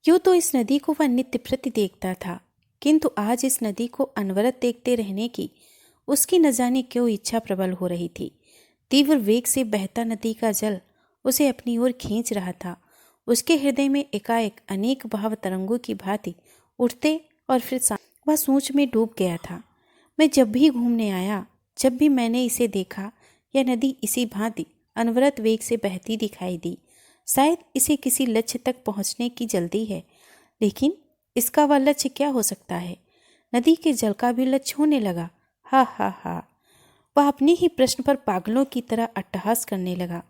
यूँ तो इस नदी को वह नित्य प्रति देखता था, किंतु आज इस नदी को अनवरत देखते रहने की उसकी न जाने क्यों इच्छा प्रबल हो रही थी। तीव्र वेग से बहता नदी का जल उसे अपनी ओर खींच रहा था। उसके हृदय में एकाएक अनेक भाव तरंगों की भांति उठते और फिर वह सोच में डूब गया था। मैं जब भी घूमने आया, जब भी मैंने इसे देखा, यह नदी इसी भांति अनवरत वेग से बहती दिखाई दी। शायद इसे किसी लक्ष्य तक पहुंचने की जल्दी है, लेकिन इसका वह लक्ष्य क्या हो सकता है? नदी के जल का भी लक्ष्य होने लगा। हा हा हा। वह अपने ही प्रश्न पर पागलों की तरह अट्टहास करने लगा।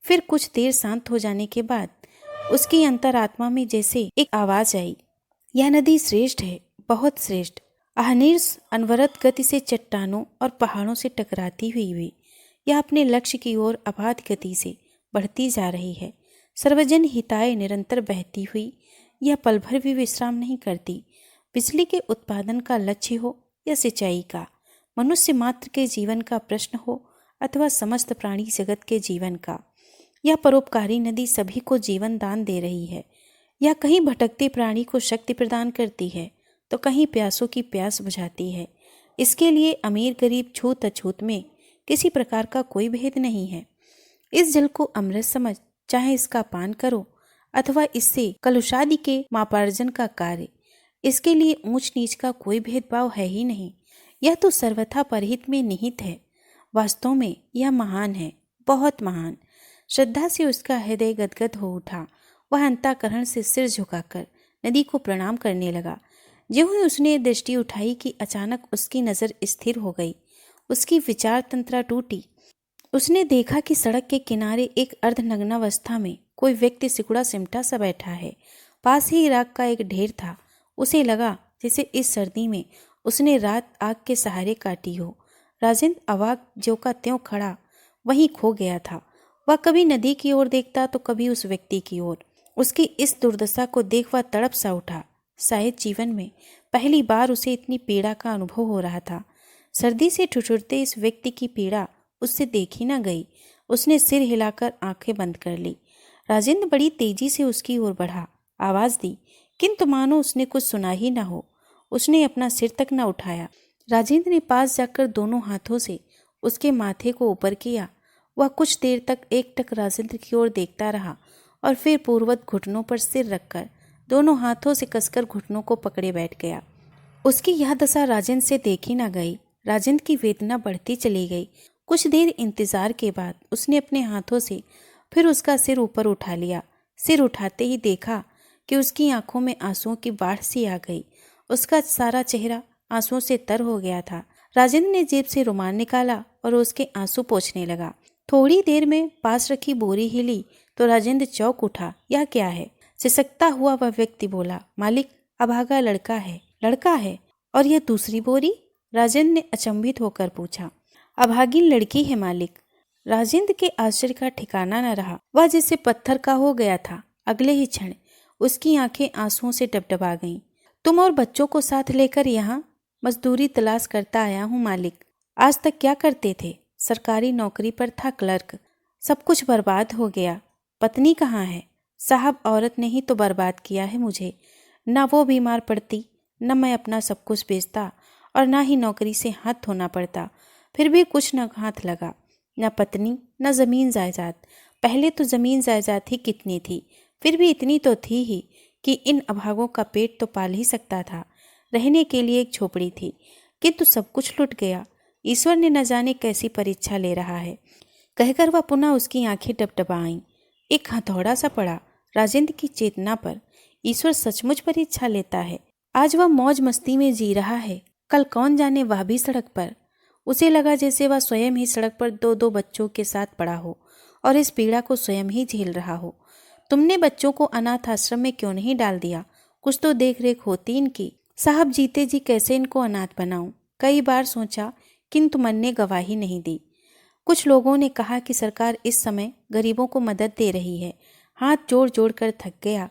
फिर कुछ देर शांत हो जाने के बाद उसकी अंतरात्मा में जैसे एक आवाज आई, यह नदी श्रेष्ठ है, बहुत श्रेष्ठ। अहनिर्स अनवरत गति से चट्टानों और पहाड़ों से टकराती हुई यह अपने लक्ष्य की ओर अबाध गति से बढ़ती जा रही है। सर्वजन हिताय निरंतर बहती हुई यह पल भर भी विश्राम नहीं करती। बिजली के उत्पादन का लक्ष्य हो या सिंचाई का, मनुष्य मात्र के जीवन का प्रश्न हो अथवा समस्त प्राणी जगत के जीवन का, यह परोपकारी नदी सभी को जीवन दान दे रही है। यह कहीं भटकते प्राणी को शक्ति प्रदान करती है तो कहीं प्यासों की प्यास बुझाती है। इसके लिए अमीर गरीब छूत अछूत में किसी प्रकार का कोई भेद नहीं है। इस जल को अमृत समझ, चाहे इसका पान करो अथवा इससे कलुषादि के मापार्जन का कार्य, इसके लिए ऊंच नीच का कोई भेदभाव है ही नहीं। यह तो सर्वथा परहित में निहित है। वास्तव में यह महान है, बहुत महान। श्रद्धा से उसका हृदय गदगद हो उठा। वह अंतःकरण से सिर झुकाकर नदी को प्रणाम करने लगा। ज्यों ही उसने दृष्टि उठाई कि अचानक उसकी नज़र स्थिर हो गई। उसकी विचार तंत्रा टूटी। उसने देखा कि सड़क के किनारे एक अर्धनग्नावस्था में कोई व्यक्ति सिकुड़ा सिमटा सा बैठा है। पास ही राख का एक ढेर था। उसे लगा जैसे इस सर्दी में उसने रात आग के सहारे काटी हो। राजेंद्र अवाक ज्यों का त्यों खड़ा वहीं खो गया था। वह कभी नदी की ओर देखता तो कभी उस व्यक्ति की ओर। उसकी इस दुर्दशा को देख वह तड़प सा उठा। शायद जीवन में पहली बार उसे इतनी पीड़ा का अनुभव हो रहा था। सर्दी से ठिठुरते इस व्यक्ति की पीड़ा उससे देखी न गई। उसने सिर हिलाकर आंखें बंद कर ली। राजेंद्र बड़ी तेजी से उसकी ओर बढ़ा, आवाज दी, किंतु मानो उसने कुछ सुना ही न हो। उसने अपना सिर तक न उठाया। राजेंद्र ने पास जाकर दोनों हाथों से उसके माथे को ऊपर किया। वह कुछ देर तक एकटक राजेंद्र की ओर देखता रहा और फिर पूर्ववत घुटनों पर सिर रखकर दोनों हाथों से कसकर घुटनों को पकड़े बैठ गया। उसकी यह दशा राजेंद्र से देखी न गई। राजेंद्र की वेदना बढ़ती चली गई। कुछ देर इंतजार के बाद उसने अपने हाथों से फिर उसका सिर ऊपर उठा लिया। सिर उठाते ही देखा कि उसकी आंखों में आंसुओं की बाढ़ सी आ गई। उसका सारा चेहरा आंसुओं से तर हो गया था। राजेंद्र ने जेब से रुमाल निकाला और उसके आंसू पोंछने लगा। थोड़ी देर में पास रखी बोरी हिली तो राजेंद्र चौंक उठा। यह क्या है? सिसकता हुआ वह व्यक्ति बोला, मालिक, अभागा लड़का है। लड़का है? और यह दूसरी बोरी? राजेंद्र ने अचंभित होकर पूछा। अभागिन लड़की है मालिक। राजेंद्र के आश्चर्य का ठिकाना न रहा। वह जैसे पत्थर का हो गया था। अगले ही क्षण उसकी आंखें आंसुओं से डबडबा गईं। तुम और बच्चों को साथ लेकर यहाँ मजदूरी तलाश करता आया हूँ मालिक। आज तक क्या करते थे? सरकारी नौकरी पर था क्लर्क। सब कुछ बर्बाद हो गया। पत्नी कहाँ है? साहब, औरत ने ही तो बर्बाद किया है मुझे। न वो बीमार पड़ती, न मैं अपना सब कुछ बेचता और न ही नौकरी से हाथ धोना पड़ता। फिर भी कुछ न हाथ लगा। न पत्नी, न जमीन जायदाद। पहले तो जमीन जायदाद ही कितनी थी, फिर भी इतनी तो थी ही कि इन अभागों का पेट तो पाल ही सकता था। रहने के लिए एक झोपड़ी थी, किंतु सब कुछ लुट गया। ईश्वर ने न जाने कैसी परीक्षा ले रहा है, कहकर वह पुनः उसकी आंखें डबडबाईं। एक हथौड़ा सा पड़ा राजेंद्र की चेतना पर। ईश्वर सचमुच परीक्षा लेता है। आज वह मौज मस्ती में जी रहा है, कल कौन जाने वह भी सड़क पर। उसे लगा जैसे वह स्वयं ही सड़क पर दो दो बच्चों के साथ पड़ा हो और इस पीड़ा को स्वयं ही झेल रहा हो। तुमने बच्चों को अनाथ आश्रम में क्यों नहीं डाल दिया? कुछ तो देख रेख होती इनकी। साहब, जीते जी कैसे इनको अनाथ बनाऊं? कई बार सोचा, किंतु मन ने गवाही नहीं दी। कुछ लोगों ने कहा कि सरकार इस समय गरीबों को मदद दे रही है। हाथ जोड़ जोड़ कर थक गया।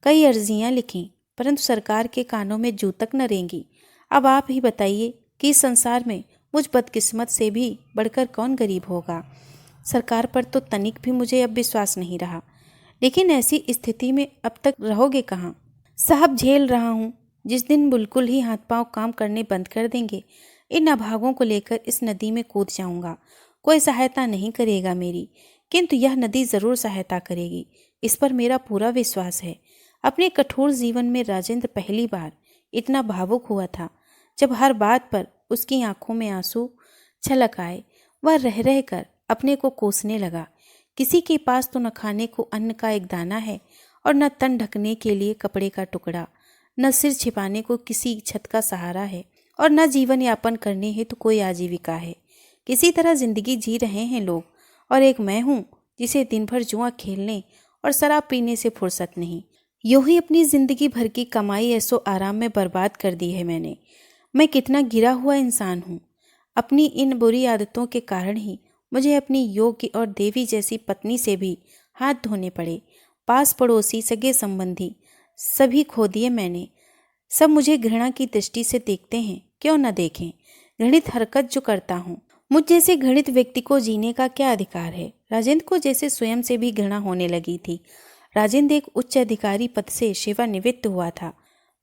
कई अर्जियां लिखीं, परंतु सरकार के कानों में जू तक न रेंगी। अब आप ही बताइए कि इस संसार में मुझ बदकिस्मत से भी बढ़कर कौन गरीब होगा? सरकार पर तो तनिक भी मुझे अब विश्वास नहीं रहा। लेकिन ऐसी स्थिति में अब तक रहोगे कहाँ? साहब झेल रहा हूँ। जिस दिन बिल्कुल ही हाथ पांव काम करने बंद कर देंगे, इन अभागों को लेकर इस नदी में कूद जाऊंगा। कोई सहायता नहीं करेगा मेरी, किंतु यह नदी जरूर सहायता करेगी, इस पर मेरा पूरा विश्वास है। अपने कठोर जीवन में राजेंद्र पहली बार इतना भावुक हुआ था, जब हर बात पर उसकी आंखों में आंसू छलक आए। वह रह रह कर अपने को कोसने लगा। किसी के पास तो न खाने को अन्न का एक दाना है और न तन ढकने के लिए कपड़े का टुकड़ा, न सिर छिपाने को किसी छत का सहारा है और न जीवन यापन करने हेतु कोई आजीविका है। किसी तरह जिंदगी जी रहे हैं लोग, और एक मैं हूँ जिसे दिन भर जुआ खेलने और शराब पीने से फुर्सत नहीं। यूं ही अपनी जिंदगी भर की कमाई ऐसो आराम में बर्बाद कर दी है मैंने। मैं कितना गिरा हुआ इंसान हूँ। अपनी इन बुरी आदतों के कारण ही मुझे अपनी योग्य और देवी जैसी पत्नी से भी हाथ धोने पड़े। पास पड़ोसी, सगे संबंधी सभी खो दिए मैंने। सब मुझे घृणा की दृष्टि से देखते हैं, क्यों न देखें। घृणित हरकत जो करता हूँ, मुझ जैसे घृणित व्यक्ति को जीने का क्या अधिकार है। राजेंद्र को जैसे स्वयं से भी घृणा होने लगी थी। राजेंद्र एक उच्च अधिकारी पद से सेवानिवृत्त हुआ था।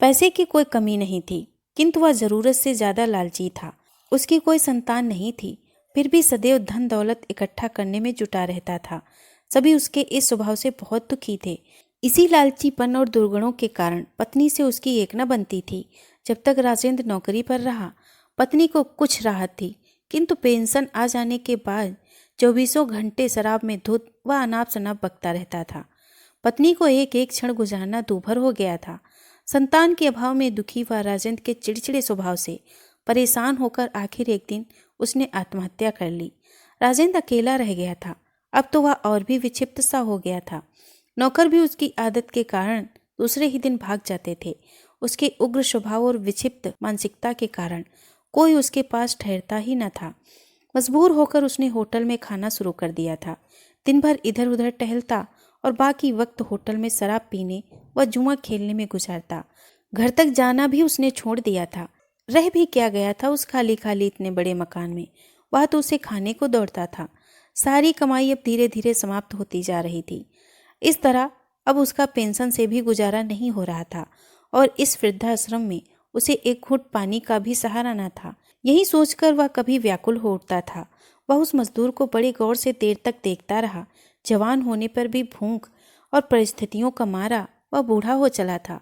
पैसे की कोई कमी नहीं थी, किंतु वह जरूरत से ज्यादा लालची था। उसकी कोई संतान नहीं थी, फिर भी सदैव धन दौलत इकट्ठा करने में जुटा रहता था। सभी उसके इस स्वभाव से बहुत दुखी थे। इसी लालचीपन और दुर्गुणों के कारण पत्नी से उसकी एक न बनती थी। जब तक राजेंद्र नौकरी पर रहा, पत्नी को कुछ राहत थी, किंतु पेंशन आ जाने के बाद 24 घंटे शराब में धुत व अनाप शनाप बकता रहता था। पत्नी को एक एक क्षण गुजारना दूभर हो गया था। संतान के अभाव में दुखी व राजेंद्र के चिड़चिड़े स्वभाव से परेशान होकर आखिर एक दिन उसने आत्महत्या कर ली। राजेंद्र अकेला रह गया था। अब तो वह और भी विक्षिप्त सा हो गया था। नौकर भी उसकी आदत के कारण दूसरे ही दिन भाग जाते थे। उसके उग्र स्वभाव और विक्षिप्त मानसिकता के कारण कोई उसके पास ठहरता ही न था। मजबूर होकर उसने होटल में खाना शुरू कर दिया था। दिन भर इधर उधर टहलता और बाकी वक्त होटल में शराब पीने व जुआ खेलने में गुजारता। घर तक जाना भी उसने छोड़ दिया था। रह भी क्या गया था उस खाली खाली इतने बड़े मकान में। वह तो उसे खाने को दौड़ता था। सारी कमाई अब धीरे धीरे समाप्त होती जा रही थी। इस तरह अब उसका पेंशन से भी गुजारा नहीं हो रहा था और इस वृद्धाश्रम में उसे एक घूंट पानी का भी सहारा न था। यही सोचकर वह कभी व्याकुल हो उठता था। वह उस मजदूर को बड़े गौर से देर तक देखता रहा। जवान होने पर भी भूख और परिस्थितियों का मारा वह बूढ़ा हो चला था।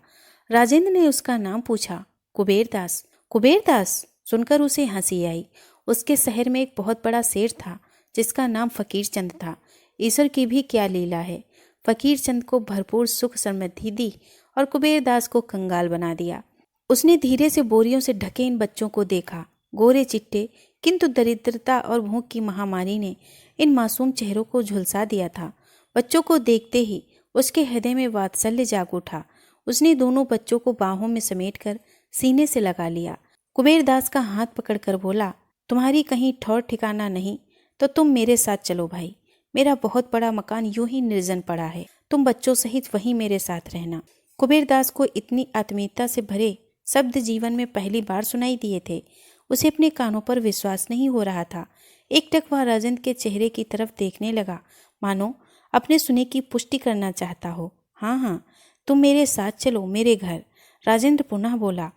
राजेंद्र ने उसका नाम पूछा। कुबेरदास। कुबेरदास सुनकर उसे हंसी आई। उसके शहर में एक बहुत बड़ा सेठ था जिसका नाम फकीर चंद था। ईश्वर की भी क्या लीला है। फकीर चंद को भरपूर सुख समृद्धि दी और कुबेरदास को कंगाल बना दिया। उसने धीरे से बोरियों से ढके इन बच्चों को देखा, गोरे चिट्टे, किंतु दरिद्रता और भूख की महामारी ने इन मासूम चेहरों को झुलसा दिया था। बच्चों को देखते ही उसके हृदय में वात्सल्य जाग उठा। उसने दोनों बच्चों को बाहों में समेटकर सीने से लगा लिया। कुबेरदास का हाथ पकड़कर बोला, तुम्हारी कहीं ठौर ठिकाना नहीं तो तुम मेरे साथ चलो भाई। मेरा बहुत बड़ा मकान यूं ही निर्जन पड़ा है, तुम बच्चों सहित वहीं मेरे साथ रहना। कुबेरदास को इतनी आत्मीयता से भरे शब्द जीवन में पहली बार सुनाई दिए थे। उसे अपने कानों पर विश्वास नहीं हो रहा था। एकटक वह राजेंद्र के चेहरे की तरफ देखने लगा, मानो अपने सुने की पुष्टि करना चाहता हो। हाँ हाँ, तुम मेरे साथ चलो मेरे घर। राजेंद्र पुनः बोला।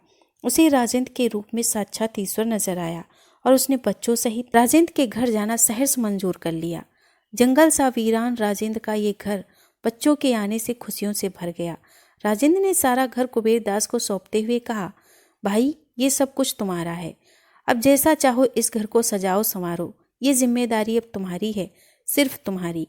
उसे राजेंद्र के रूप में साक्षात ईश्वर नजर आया और उसने बच्चों सहित राजेंद्र के घर जाना सहर्ष मंजूर कर लिया। जंगल सा वीरान राजेंद्र का ये घर बच्चों के आने से खुशियों से भर गया। राजेंद्र ने सारा घर कुबेरदास को सौंपते हुए कहा, भाई ये सब कुछ तुम्हारा है। अब जैसा चाहो इस घर को सजाओ संवारो। ये जिम्मेदारी अब तुम्हारी है, सिर्फ तुम्हारी।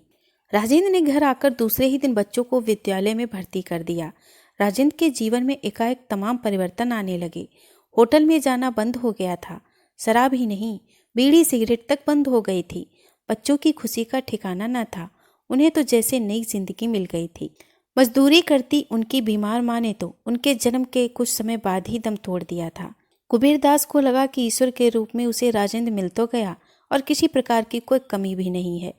राजेंद्र ने घर आकर दूसरे ही दिन बच्चों को विद्यालय में भर्ती कर दिया। राजेंद्र के जीवन में एकाएक तमाम परिवर्तन आने लगे। होटल में जाना बंद हो गया था। शराब ही नहीं, बीड़ी सिगरेट तक बंद हो गई थी। बच्चों की खुशी का ठिकाना न था। उन्हें तो जैसे नई जिंदगी मिल गई थी। मजदूरी करती उनकी बीमार माँ ने तो उनके जन्म के कुछ समय बाद ही दम तोड़ दिया था। कुबेरदास को लगा कि ईश्वर के रूप में उसे राजेंद्र मिल तो गया और किसी प्रकार की कोई कमी भी नहीं है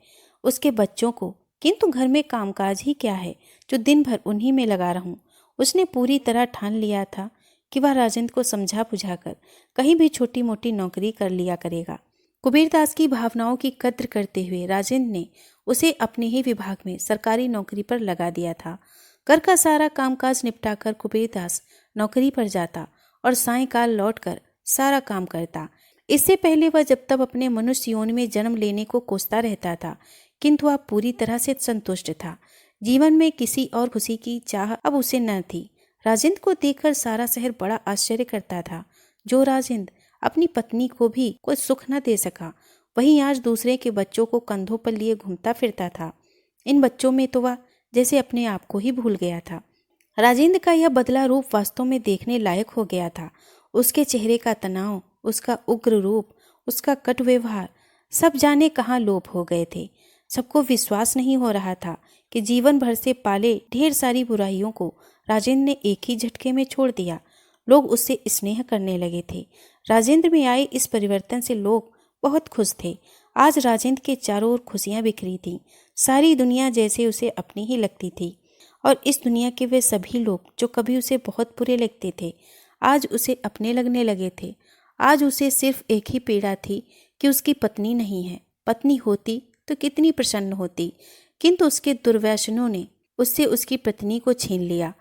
उसके बच्चों को, किंतु घर में कामकाज ही क्या है जो दिन भर उन्हीं में लगा रहूं। उसने पूरी तरह ठान लिया था कि वह राजेंद्र को समझा बुझाकर कहीं भी छोटी मोटी नौकरी कर लिया करेगा। कुबेरदास की भावनाओं की कद्र करते हुए राजेंद्र ने उसे अपने ही विभाग में सरकारी नौकरी पर लगा दिया था। घर का सारा कामकाज निपटाकर कुबेरदास नौकरी पर जाता और सायंकाल लौटकर सारा काम करता। इससे पहले वह जब तब अपने मनुष्य योनि में जन्म लेने को कोसता रहता था, किंतु अब पूरी तरह से संतुष्ट था। जीवन में किसी और खुशी की चाह अब उसे न थी। राजेंद्र को देखकर सारा शहर बड़ा आश्चर्य करता था। जो राजेंद्र अपनी पत्नी को भी कोई सुख न दे सका, वहीं आज दूसरे के बच्चों को कंधों पर लिए घूमता फिरता था। इन बच्चों में तो वह जैसे अपने आप को ही भूल गया था। राजेंद्र का यह बदला रूप वास्तव में देखने लायक हो गया था। उसके चेहरे का तनाव, उसका उग्र रूप, उसका कट व्यवहार सब जाने कहाँ लोप हो गए थे। सबको विश्वास नहीं हो रहा था कि जीवन भर से पाले ढेर सारी बुराइयों को राजेंद्र ने एक ही झटके में छोड़ दिया। लोग उससे स्नेह करने लगे थे। राजेंद्र में आए इस परिवर्तन से लोग बहुत खुश थे। आज राजेंद्र के चारों ओर खुशियां बिखरी थीं। सारी दुनिया जैसे उसे अपनी ही लगती थी और इस दुनिया के वे सभी लोग जो कभी उसे बहुत बुरे लगते थे, आज उसे अपने लगने लगे थे। आज उसे सिर्फ एक ही पीड़ा थी कि उसकी पत्नी नहीं है। पत्नी होती तो कितनी प्रसन्न होती, किंतु उसके दुर्व्यसनों ने उससे उसकी पत्नी को छीन लिया।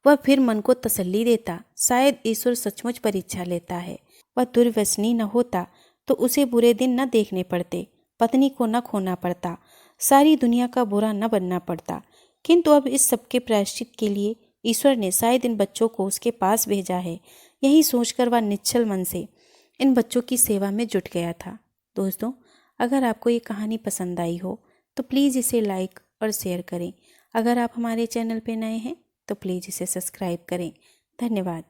वह फिर मन को तसल्ली देता, शायद ईश्वर सचमुच परीक्षा लेता है। वह दुर्व्यसनी न होता तो उसे बुरे दिन न देखने पड़ते, पत्नी को न खोना पड़ता, सारी दुनिया का बुरा न बनना पड़ता। किंतु अब इस सबके प्रायश्चित के लिए ईश्वर ने शायद इन बच्चों को उसके पास भेजा है। यही सोचकर वह निश्चल मन से इन बच्चों की सेवा में जुट गया था। दोस्तों, अगर आपको ये कहानी पसंद आई हो तो प्लीज़ इसे लाइक और शेयर करें। अगर आप हमारे चैनल पर नए हैं तो प्लीज़ इसे सब्सक्राइब करें। धन्यवाद।